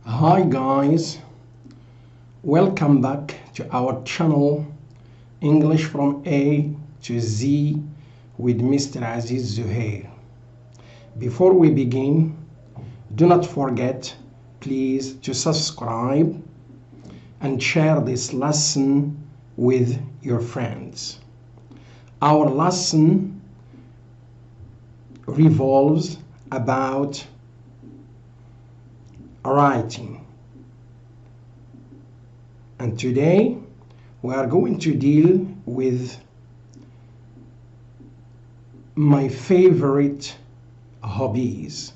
Hi guys, welcome back to our channel English from A to Z with Mr. Aziz Zuhair. Before we begin, do not forget please to subscribe and share this lesson with your friends. Our lesson revolves about writing, and today we are going to deal with my favorite hobbies.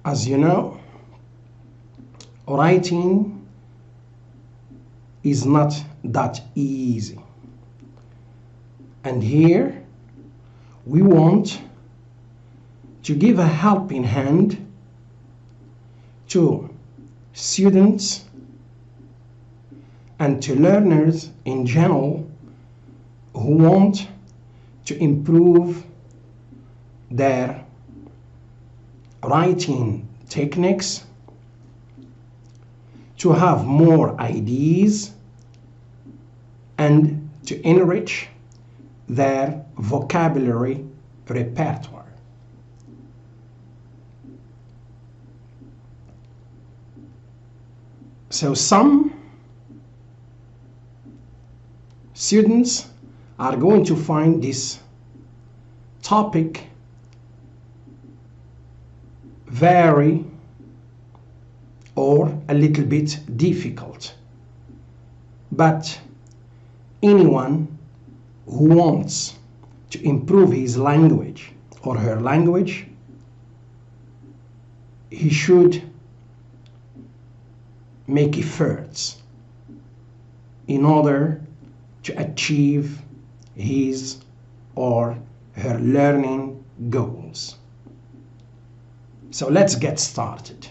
As you know, writing is not that easy, and here we want to give a helping hand to students and to learners in general who want to improve their writing techniques, to have more ideas, and to enrich their vocabulary repertoire. So some students are going to find this topic very or a little bit difficult, but anyone who wants to improve his language or her language, he should make efforts in order to achieve his or her learning goals. So let's get started.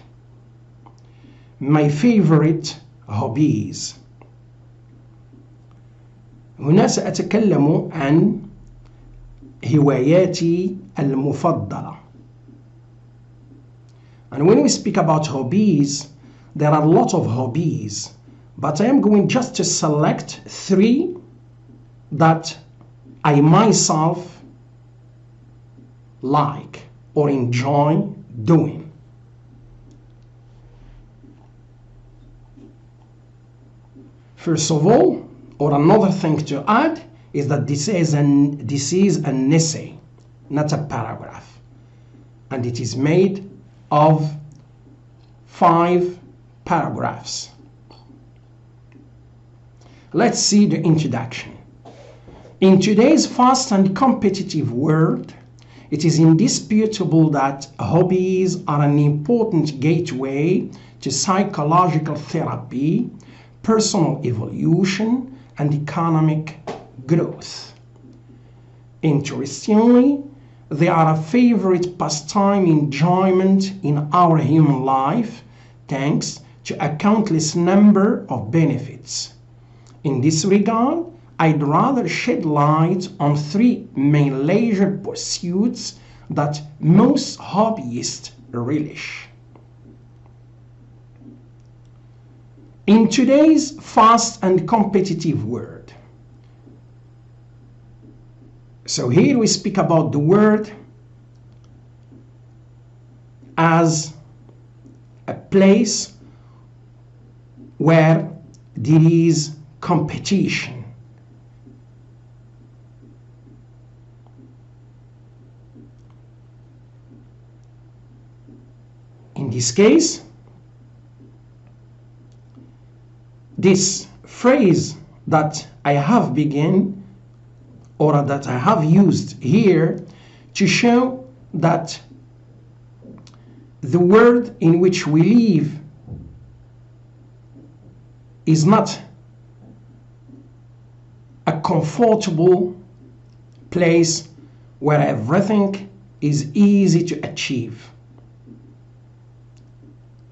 My favorite hobbies. هنا سأتكلم عن هواياتي المفضلة. And when we speak about hobbies, there are a lot of hobbies, but I am going just to select 3 that I myself like or enjoy doing. First of all, or another thing to add, is that this is an essay, not a paragraph, and it is made of 5 paragraphs. Let's see the introduction. In today's fast and competitive world, it is indisputable that hobbies are an important gateway to psychological therapy, personal evolution, and economic growth. Interestingly, they are a favorite pastime enjoyment in our human life, thanks to a countless number of benefits. In this regard, I'd rather shed light on 3 main leisure pursuits that most hobbyists relish. In today's fast and competitive world, so here we speak about the world as a place where there is competition. In this case, this phrase that I have begun or that I have used here to show that the world in which we live is not a comfortable place where everything is easy to achieve.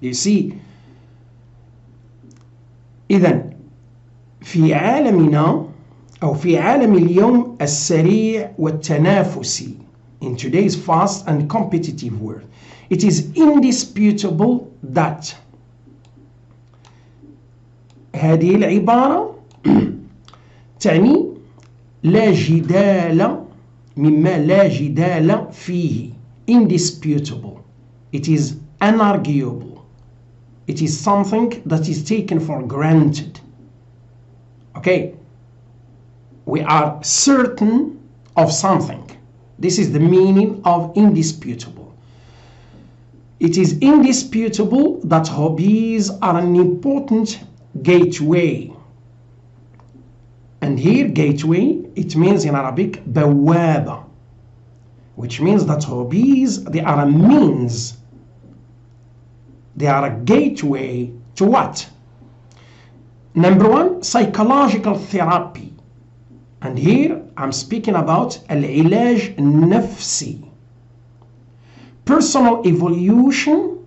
You see, إذن في عالمنا أو في عالم اليوم السريع والتنافسي in today's fast and competitive world. It is indisputable that هذه العبارة تعني لا جدال مما لا جدال فيه. Indisputable. It is unarguable. It is something that is taken for granted. Okay? We are certain of something. This is the meaning of indisputable. It is indisputable that hobbies are an important gateway. And here gateway, it means in Arabic بوابة, which means that hobbies, they are a means. They are a gateway to what? Number one, psychological therapy. And here I'm speaking about العلاج النفسي. Personal evolution,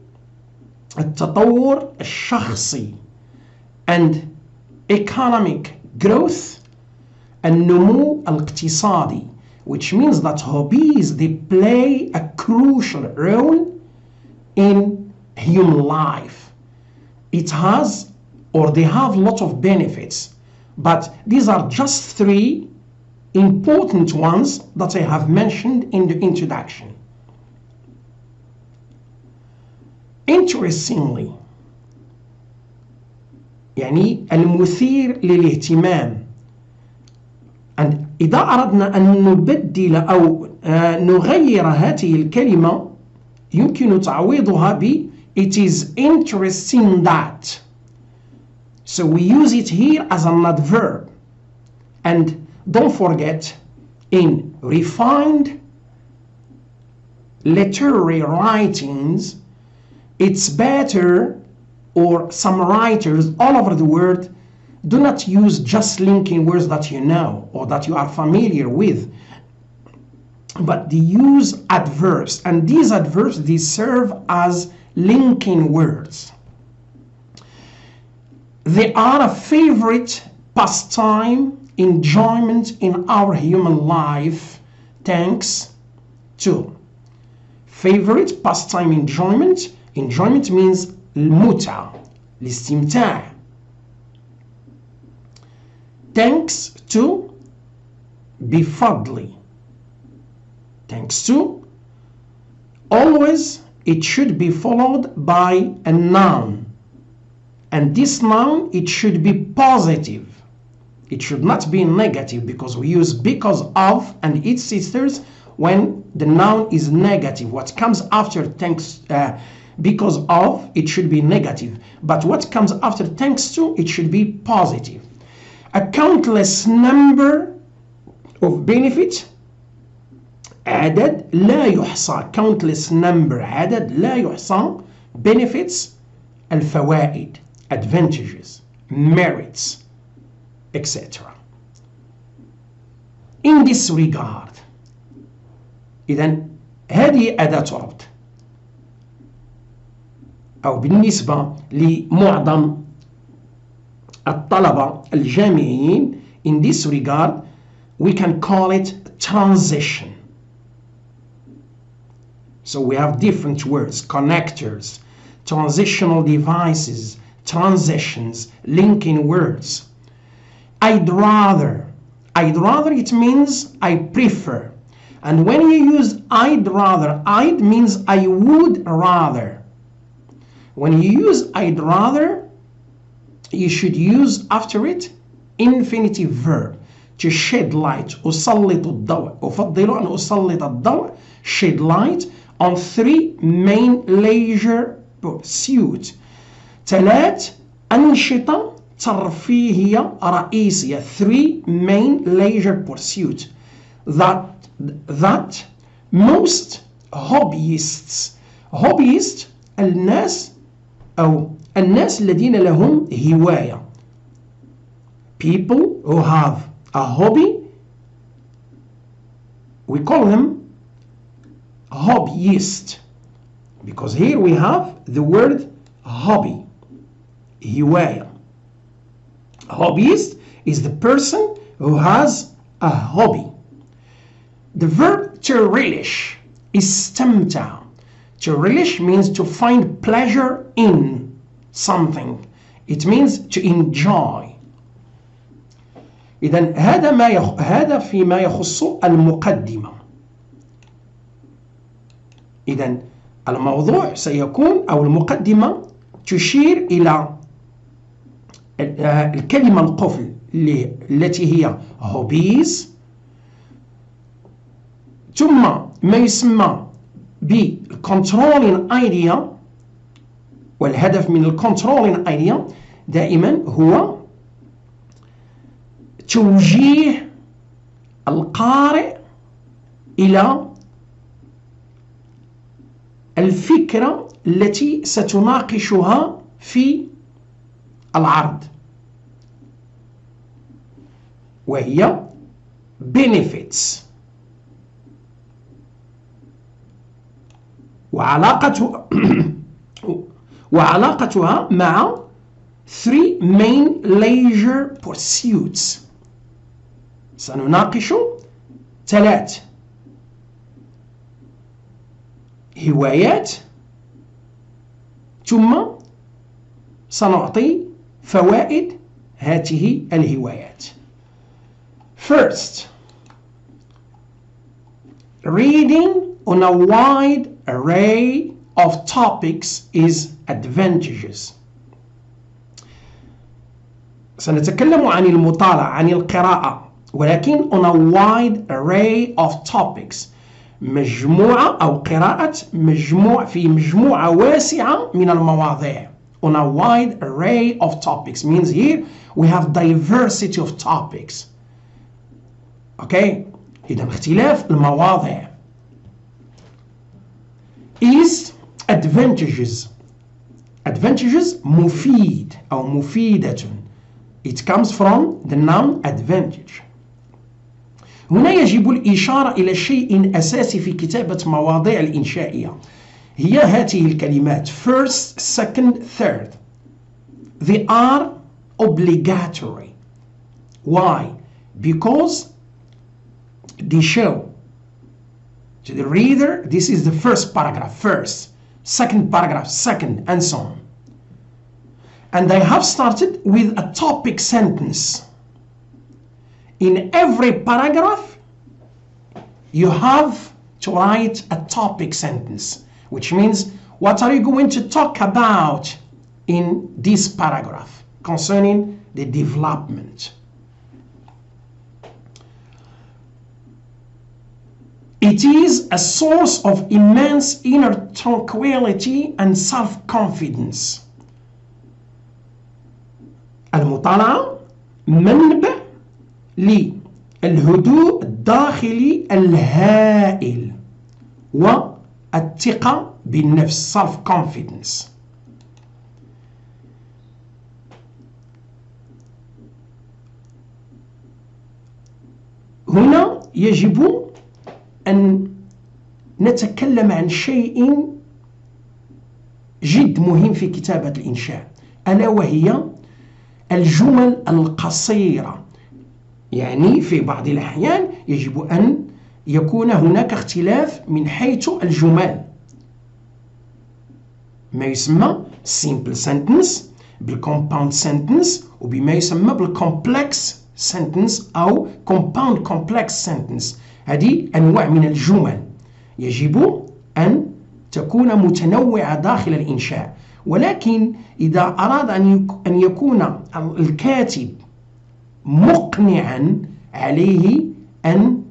التطور الشخصي. And economic growth, النمو الاقتصادي, which means that hobbies, they play a crucial role in human life. It has, or they have a lot of benefits, but these are just three important ones that I have mentioned in the introduction. Interestingly, يعني المثير للاهتمام. And إذا أردنا أن نبدل أو نغير هذه الكلمة يمكن تعويضها ب it is interesting that. So we use it here as an adverb. And don't forget, in refined literary writings, it's better, or some writers all over the world do not use just linking words that you know or that you are familiar with, but they use adverbs, and these adverbs, they serve as linking words. They are a favorite pastime, enjoyment in our human life, thanks to. Favorite pastime, enjoyment. Enjoyment means المتعة, الاستمتاع. Thanks to, بفضل. Thanks to. Always it should be followed by a noun. And this noun, it should be positive. It should not be negative, because we use because of and its sisters when the noun is negative. What comes after thanks, because of, it should be negative. But what comes after thanks to, it should be positive. A countless number of benefits. عدد لا يحصى. Countless number. عدد لا يحصى. Benefits. الفوائد. Advantages. Merits. Etc. In this regard, إذن هذه أداة ربط، أو بالنسبة لمعظم الطلبة الجامعيين, in this regard we can call it transition. So we have different words: connectors, transitional devices, transitions, linking words. I'd rather. I'd rather, it means I prefer. And when you use I'd rather, I'd means I would rather. When you use I'd rather, you should use after it infinitive verb. To shed light. أسلط الضوء. أفضل أن أسلط الضوء. Shed light on three main leisure pursuits. ثلاث أنشطة ترفيهية رئيسية. Three main leisure pursuits that most hobbyists. Hobbyist الناس أو الناس الذين لهم هواية. People who have a hobby, we call them hobbyist, because here we have the word hobby, هواية. Hobbyist is the person who has a hobby. The verb to relish استمتع. To relish means to find pleasure in something. It means to enjoy. إذن هذا فيما يخص المقدمة. إذن الموضوع سيكون أو المقدمة تشير إلى الكلمة القفل التي هي hobbies، ثم ما يسمى بالcontrolling idea. والهدف من الcontrolling idea دائما هو توجيه القارئ إلى الفكرة التي ستناقشها في العرض، وهي benefits. وعلاقتها مع three main leisure pursuits. سنناقش 3 هوايات، ثم سنعطي فوائد هذه الهوايات. First, reading on a wide array of topics is advantageous. سنتكلم عن المطالعة، عن القراءة، ولكن on a wide array of topics. مجموعة أو قراءة في مجموعة واسعة من المواضيع. On a wide array of topics means here we have diversity of topics. Okay? إذا اختلاف المواضيع. Is advantages. Advantages مفيد أو مفيدة. It comes from the noun advantage. هنا يجب الإشارة إلى شيء أساسي في كتابة مواضيع الإنشائية، هي هذه الكلمات first, second, third. They are obligatory. Why? Because they show to the reader this is the first paragraph, first, second paragraph, second, and so on. And I have started with a topic sentence. In every paragraph, you have to write a topic sentence, which means what are you going to talk about in this paragraph concerning the development. It is a source of immense inner tranquility and self-confidence. المطالعة منبع للهدوء الداخلي الهائل والثقة بالنفس self confidence. هنا يجب أن نتكلم عن شيء جد مهم في كتابة الإنشاء، ألا وهي الجمل القصيرة. يعني في بعض الأحيان يجب أن يكون هناك اختلاف من حيث الجمل، ما يسمى simple sentence بالcompound sentence وبما يسمى بالcomplex sentence أو compound complex sentence. هذه أنواع من الجمل يجب أن تكون متنوعة داخل الإنشاء، ولكن إذا أراد أن يكون الكاتب مقنعا عليه أن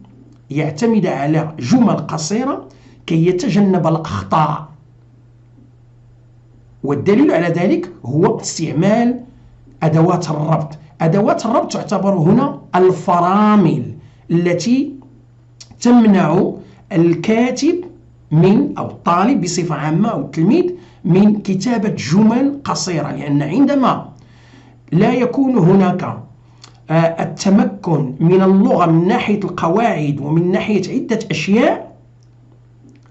يعتمد على جمل قصيرة كي يتجنب الأخطاء. والدليل على ذلك هو استعمال أدوات الربط. أدوات الربط تعتبر هنا الفرامل التي تمنع الكاتب من أو الطالب بصفة عامة أو التلميذ من كتابة جمل قصيرة، لأن عندما لا يكون هناك التمكن من اللغة من ناحية القواعد ومن ناحية عدة أشياء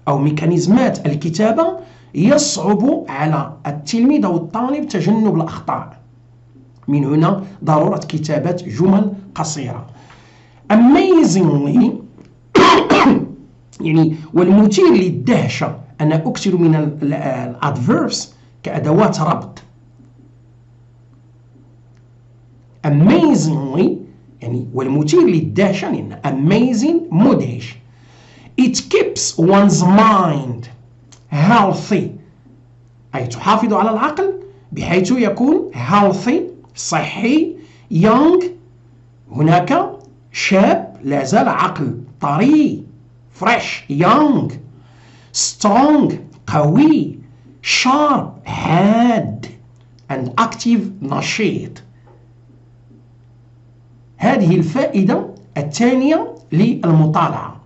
أو ميكانيزمات الكتابة، يصعب على التلميذ أو الطالب تجنب الأخطاء. من هنا ضرورة كتابة جمل قصيرة. Amazingly يعني والمثير للدهشة أنا أكثر من الادفيربs كأدوات ربط. amazingly يعني والمثير للدهشة يعني amazing مدهش. it keeps one's mind healthy أي تحافظ على العقل بحيث يكون healthy صحي. young هناك شاب لا زال عقل طري fresh young. strong قوي. sharp حاد and active نشيط. هذه الفائدة الثانية للمطالعة.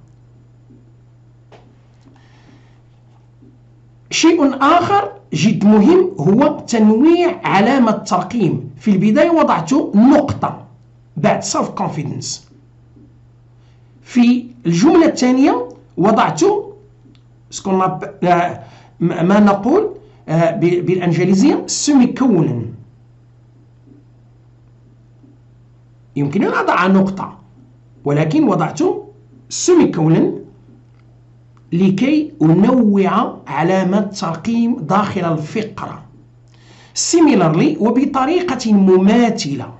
شيء آخر جد مهم هو تنويع علامة ترقيم. في البداية وضعت نقطة بعد self confidence. في الجملة الثانية وضعت ما نقول بالإنجليزية semicolon. يمكن أن أضع نقطة ولكن وضعت semicolon لكي أنوع علامة ترقيم داخل الفقرة. similarly وبطريقة مماثلة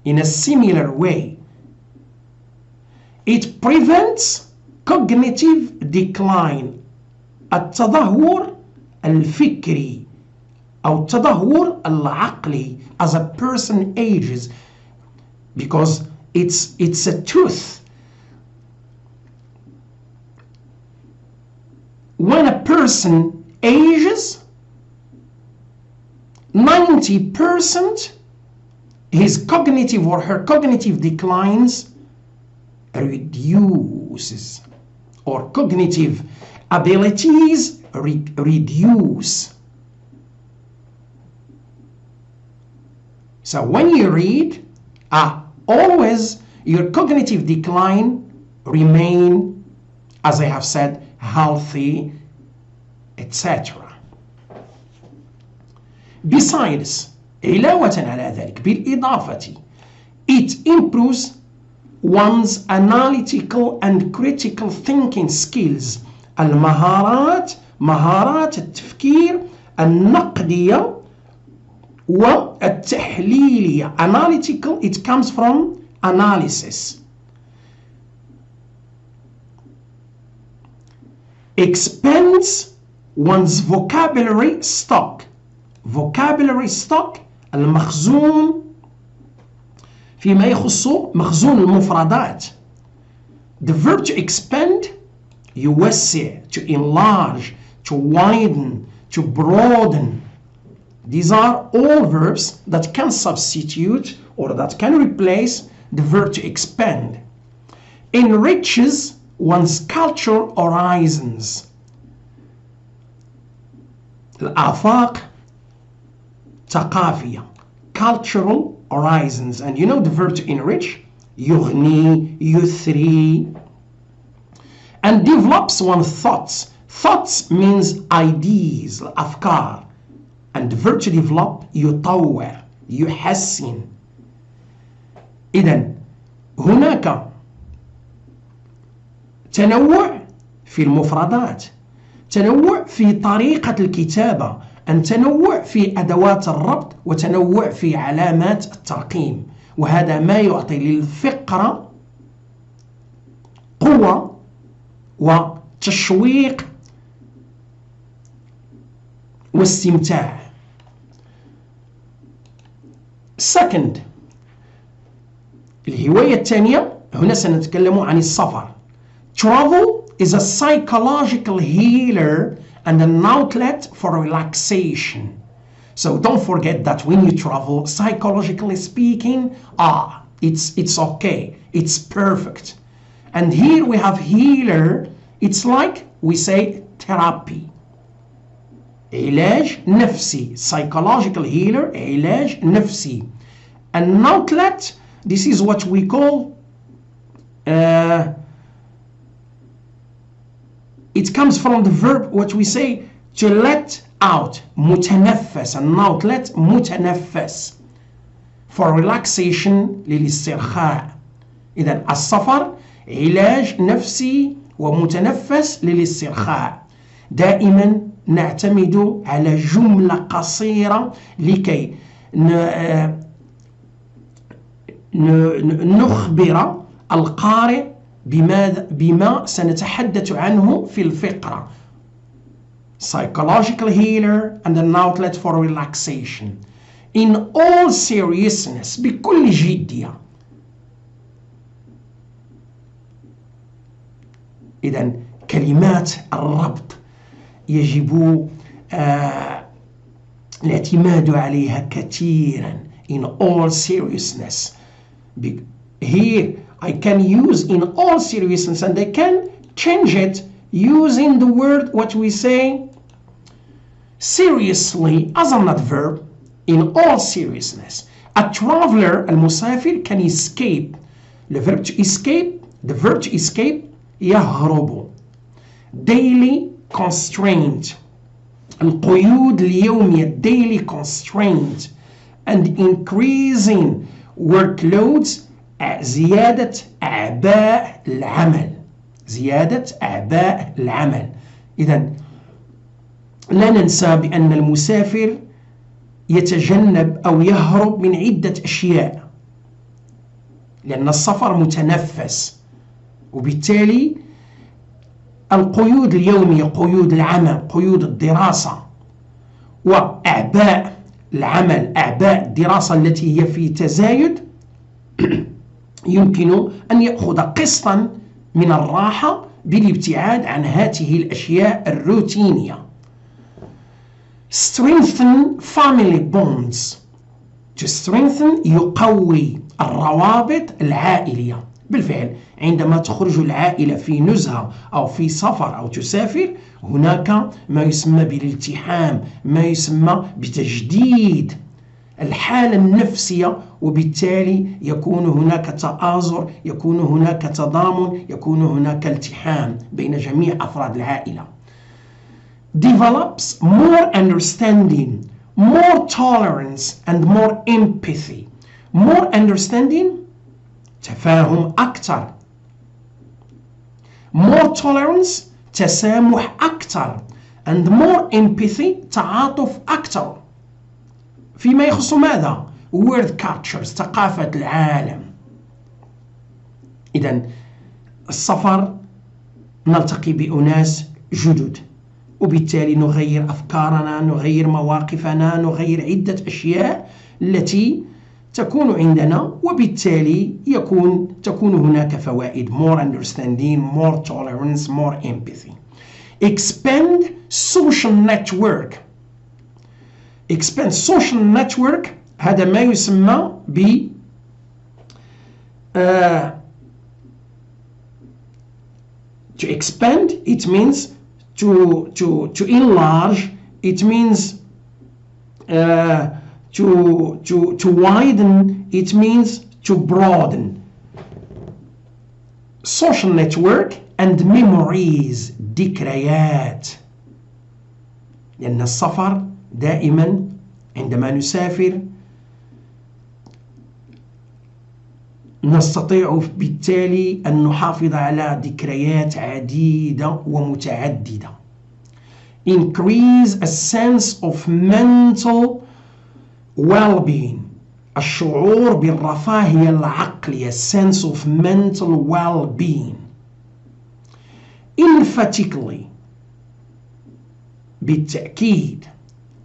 in a similar way it prevents cognitive decline التدهور الفكري أو التدهور العقلي as a person ages because it's a truth. When a person ages 90% his cognitive or her cognitive declines reduces or cognitive abilities reduce. So when you read always your cognitive decline remain, as I have said, healthy, etc. Besides, علاوة على ذلك بالإضافة it improves one's analytical and critical thinking skills. مهارات التفكير النقدية والتحليلية. Analytical it comes from analysis. Expands one's vocabulary stock. Vocabulary stock المخزون فيما يخص مخزون المفردات. The verb to expand يوسع, to enlarge, to widen, to broaden. These are all verbs that can substitute or that can replace the verb to expand. Enriches one's cultural horizons. الآفاق ثقافية. Cultural horizons. And you know the verb to enrich? يغني, يثري. And develops one's thoughts. Thoughts means ideas, الأفكار. And the verb to develop يطور, يحسن. إذن هناك تنوع في المفردات، تنوع في طريقة الكتابة، أن تنوع في أدوات الربط، وتنوع في علامات الترقيم. وهذا ما يعطي للفقرة قوة وتشويق واستمتاع. Second، الهواية الثانية هنا سنتكلم عن السفر. Travel is a psychological healer and an outlet for relaxation. So don't forget that when you travel, psychologically speaking, it's okay, it's perfect. And here we have healer, it's like we say therapy. علاج نفسي, psychological healer, علاج نفسي. An outlet, this is what we call it comes from the verb what we say to let out, متنفس, an outlet متنفس, for relaxation للاسترخاء. إذن السفر علاج نفسي ومتنفس للاسترخاء. دائما نعتمد على جملة قصيرة لكي نخبر القارئ بما سنتحدث عنه في الفقرة. Psychological healer and an outlet for relaxation. In all seriousness, بكل جدية. إذن كلمات الربط يجب الاعتماد عليها كثيرا. In all seriousness. Here I can use in all seriousness and I can change it using the word what we say seriously as an adverb. In all seriousness. A traveler, المسافر, can escape. The verb to escape, يهرب. Daily constraint. القيود اليومية, daily constraint. And increasing workloads, زيادة أعباء العمل. إذن لا ننسى بأن المسافر يتجنب أو يهرب من عدة أشياء، لأن السفر متنفس، وبالتالي القيود اليومية، قيود العمل، قيود الدراسة، وأعباء العمل، أعباء الدراسة التي هي في تزايد، يمكن أن يأخذ قسطا من الراحة بالابتعاد عن هذه الأشياء الروتينية. Strengthen family bonds. To strengthen يقوي الروابط العائلية. بالفعل عندما تخرج العائلة في نزهة أو في سفر أو تسافر، هناك ما يسمى بالالتحام، ما يسمى بتجديد الحالة النفسية، وبالتالي يكون هناك تآزر، يكون هناك تضامن، يكون هناك التحام بين جميع أفراد العائلة. Develops more understanding, more tolerance and more empathy. More understanding تفاهم أكثر. More tolerance تسامح أكثر. And more empathy تعاطف أكثر. فيما يخص ماذا؟ World cultures ثقافة العالم. إذن السفر نلتقي بأناس جدد، وبالتالي نغير أفكارنا، نغير مواقفنا، نغير عدة أشياء التي تكون عندنا، وبالتالي تكون هناك فوائد. More understanding, more tolerance, more empathy. Expand social network. Expand social network هذا ما يسمى ب to expand, it means to enlarge, it means to widen, it means to broaden. Social network and memories ذكريات، لأن السفر دائما عندما نسافر نستطيع بالتالي أن نحافظ على ذكريات عديدة ومتعددة. Increase a sense of mental well-being. الشعور بالرفاهية العقلية. Sense of mental well-being. Emphatically. بالتأكيد.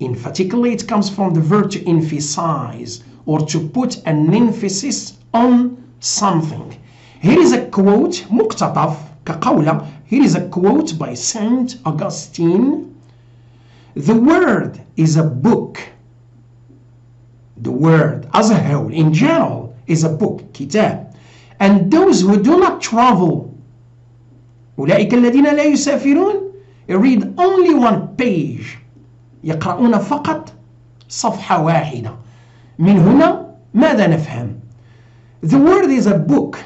Emphatically, it comes from the verb to emphasize or to put an emphasis on something. Here is a quote, مقتطف كقولة. Here is a quote by Saint Augustine. The word is a book. The word as a whole, in general, is a book, كتاب. And those who do not travel, أولئك الذين لا يسافرون, read only one page. يقرؤون فقط صفحة واحدة. من هنا ماذا نفهم؟ The word is a book,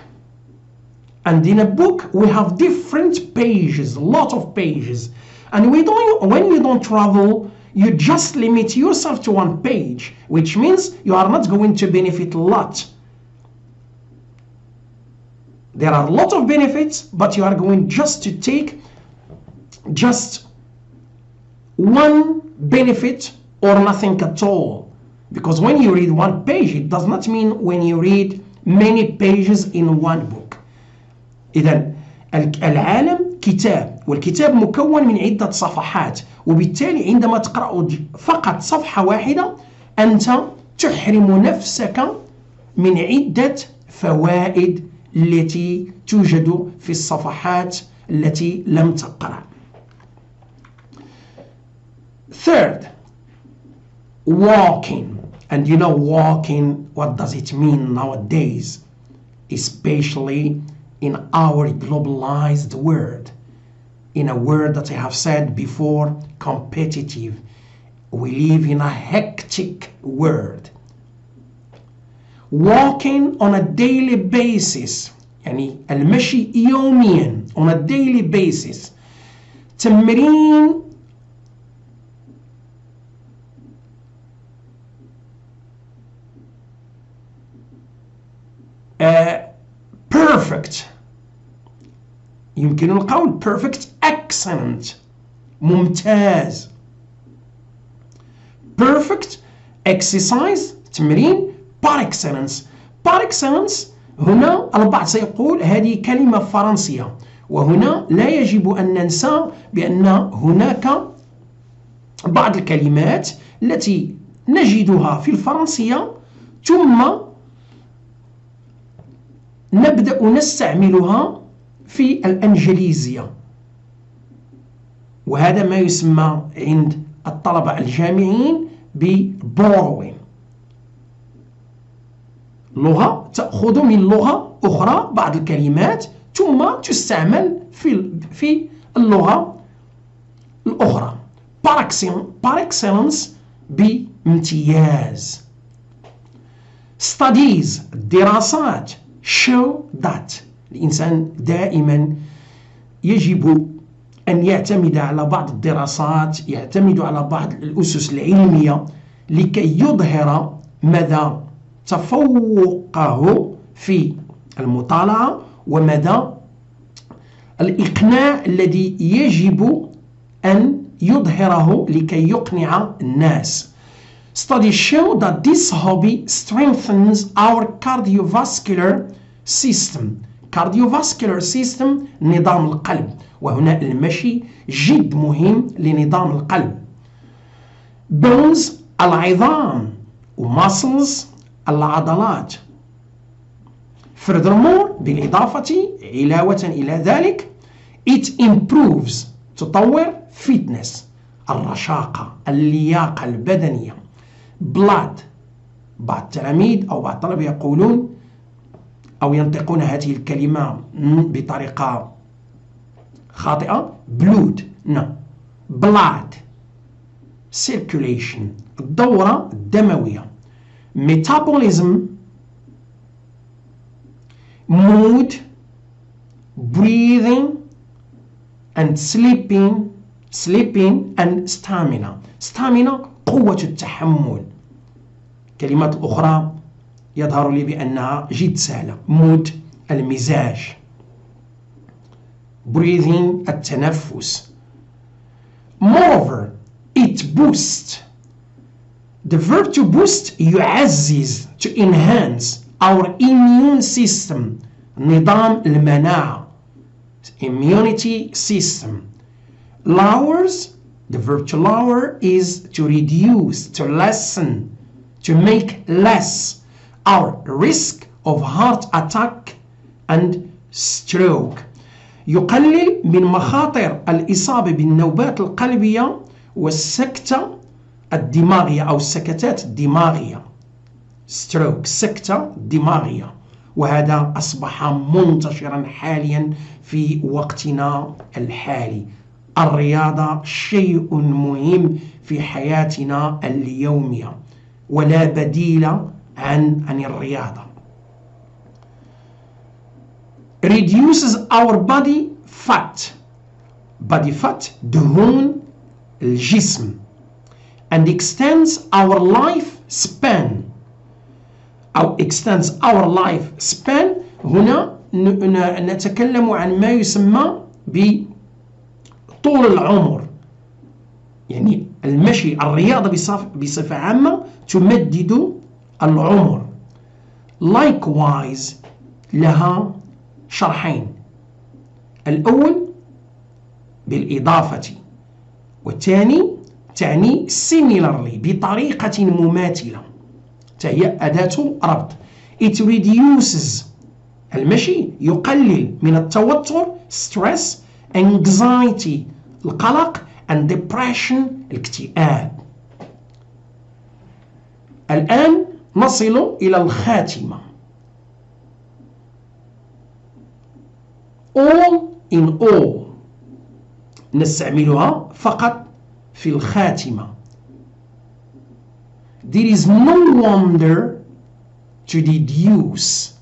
and in a book we have different pages, a lot of pages, and when you don't travel, you just limit yourself to one page, which means you are not going to benefit a lot. There are a lot of benefits, but you are going just to take just one benefit or nothing at all. Because when you read one page, it does not mean when you read many pages in one book. إذن العالم كتاب، والكتاب مكون من عدة صفحات، وبالتالي عندما تقرأ فقط صفحة واحدة أنت تحرم نفسك من عدة فوائد التي توجد في الصفحات التي لم تقرأ. Third, walking. And you know walking, what does it mean nowadays? Especially in our globalized world. In a word that I have said before, competitive. We live in a hectic world. Walking on a daily basis, يعني المشي يوميا on a daily basis. تمرين perfect. يمكن القول perfect excellent ممتاز. perfect exercise تمرين par excellence. par excellence هنا البعض سيقول هذه كلمة فرنسية، وهنا لا يجب أن ننسى بأن هناك بعض الكلمات التي نجدها في الفرنسية ثم نبدأ نستعملها في الإنجليزية، وهذا ما يسمى عند الطلبة الجامعيين بborrowing. لغة تأخذ من لغة أخرى بعض الكلمات ثم تستعمل في اللغة الأخرى. par excellence بامتياز. studies الدراسات show that الإنسان دائما يجب أن يعتمد على بعض الدراسات، يعتمد على بعض الأسس العلمية لكي يظهر مدى تفوقه في المطالعة ومدى الإقناع الذي يجب أن يظهره لكي يقنع الناس. Studies show that this hobby strengthens our cardiovascular system. cardiovascular system نظام القلب، وهنا المشي جد مهم لنظام القلب. bones العظام، وmuscles العضلات. furthermore بالإضافة علاوة إلى ذلك it improves تطور fitness الرشاقة اللياقة البدنية. blood بعض التلاميذ أو بعض الطلبة يقولون أو ينطقون هذه الكلمة بطريقة خاطئة blood no blood circulation الدورة الدموية. metabolism mood breathing and sleeping and stamina قوة التحمل. كلمات أخرى يظهر لي بأنها جد سهلة. mood المزاج، breathing التنفس. moreover it boosts. The verb to boost يعزز to enhance our immune system نظام المناعة immunity system. lowers the verb to lower is to reduce, to lessen, to make less our risk of heart attack and stroke. يقلل من مخاطر الإصابة بالنوبات القلبية والسكتة الدماغية أو السكتات الدماغية stroke سكتة دماغية، وهذا أصبح منتشرا حاليا في وقتنا الحالي. الرياضة شيء مهم في حياتنا اليومية ولا بديل عن الرياضة. reduces our body fat دهون الجسم and extends our life span هنا نتكلم عن ما يسمى بطول العمر، يعني المشي الرياضة بصفة عامة تمدد العمر. likewise لها شرحين، الأول بالإضافة، والثاني تعني similarly بطريقة مماثلة، هي أداة ربط. it reduces المشي يقلل من التوتر stress anxiety القلق and depression الاكتئاب. الآن نصل إلى الخاتمة. all in all نستعملها فقط في الخاتمة. there is no wonder to deduce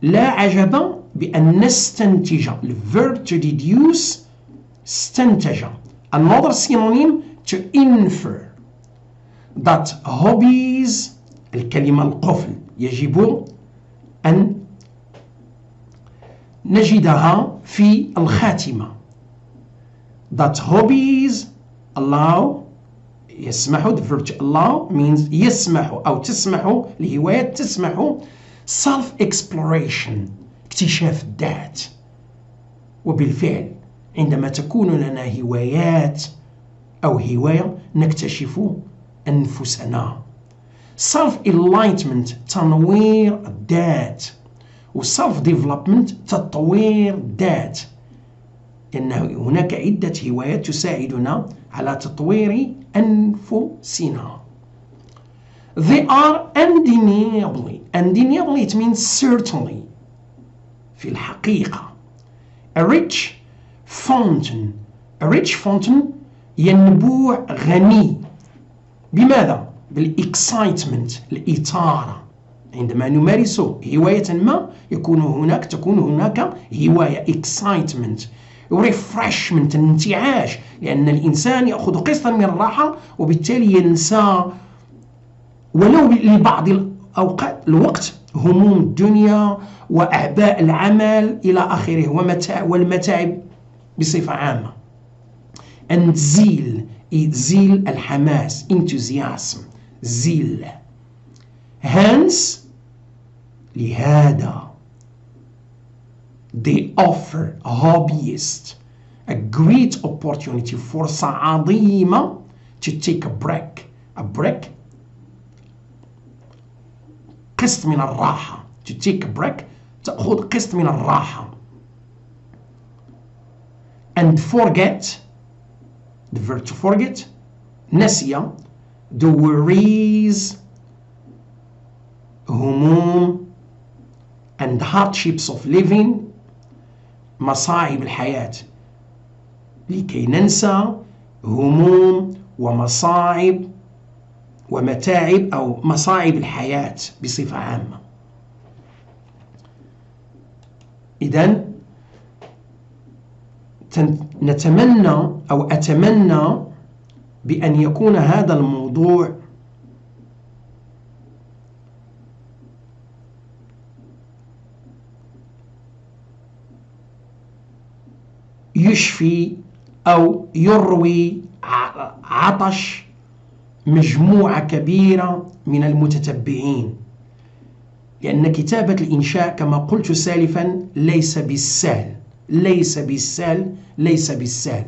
لا عجب بأن نستنتج. الverb to deduce استنتج. another synonym to infer that hobbies الكلمة القفل يجب أن نجدها في الخاتمة. that hobbies allow يسمح. the verb to allow means يسمح أو تسمح لهوايات تسمح self exploration اكتشاف الذات. وبالفعل عندما تكون لنا هوايات أو هواية نكتشف أنفسنا. self enlightenment تنوير الذات، و self development تطوير الذات، لأن هناك عدة هوايات تساعدنا على تطوير أنفسنا. they are undeniably it means certainly في الحقيقة. a rich fountain ينبوع غني. بماذا؟ بالexcitement الإثارة. عندما نمارس هواية ما تكون هناك هواية excitement refreshment انتعاش، لأن الإنسان يأخذ قسطا من الراحة وبالتالي ينسى ولو لبعض الوقت هموم الدنيا وأعباء العمل إلى آخره والمتاعب بصفة عامة. and zeal الحماس enthusiasm zeal. hence لهذا they offer hobbyists a great opportunity فرصة عظيمة to take a break قسط من الراحة. to take a break تأخذ قسط من الراحة. and forget the verb to forget نسي the worries هموم and hardships of living مصاعب الحياة، لكي ننسى هموم ومصاعب ومتاعب أو مصاعب الحياة بصفة عامة. إذن نتمنى أو أتمنى بأن يكون هذا الموضوع يشفي أو يروي عطش مجموعة كبيرة من المتتبعين، لأن كتابة الإنشاء كما قلت سالفا ليس بالسهل،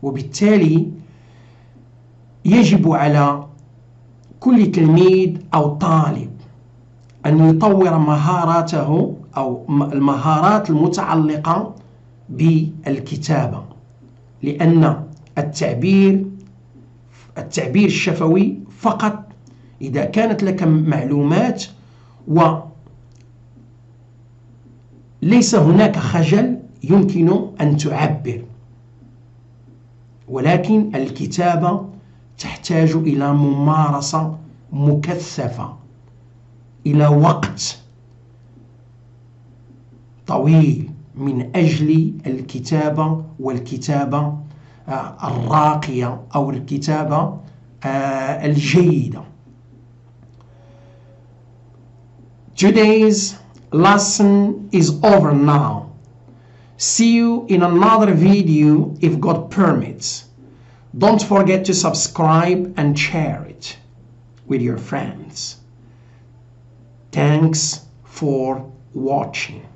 وبالتالي يجب على كل تلميذ أو طالب أن يطور مهاراته أو المهارات المتعلقة بالكتابة، لأن التعبير الشفوي فقط إذا كانت لك معلومات وليس هناك خجل يمكن أن تعبر، ولكن الكتابة تحتاج إلى ممارسة مكثفة، إلى وقت طويل من أجل الكتابة والكتابة الراقية أو الكتابة الجيدة. Today's lesson is over now. See you in another video if God permits. Don't forget to subscribe and share it with your friends. Thanks for watching.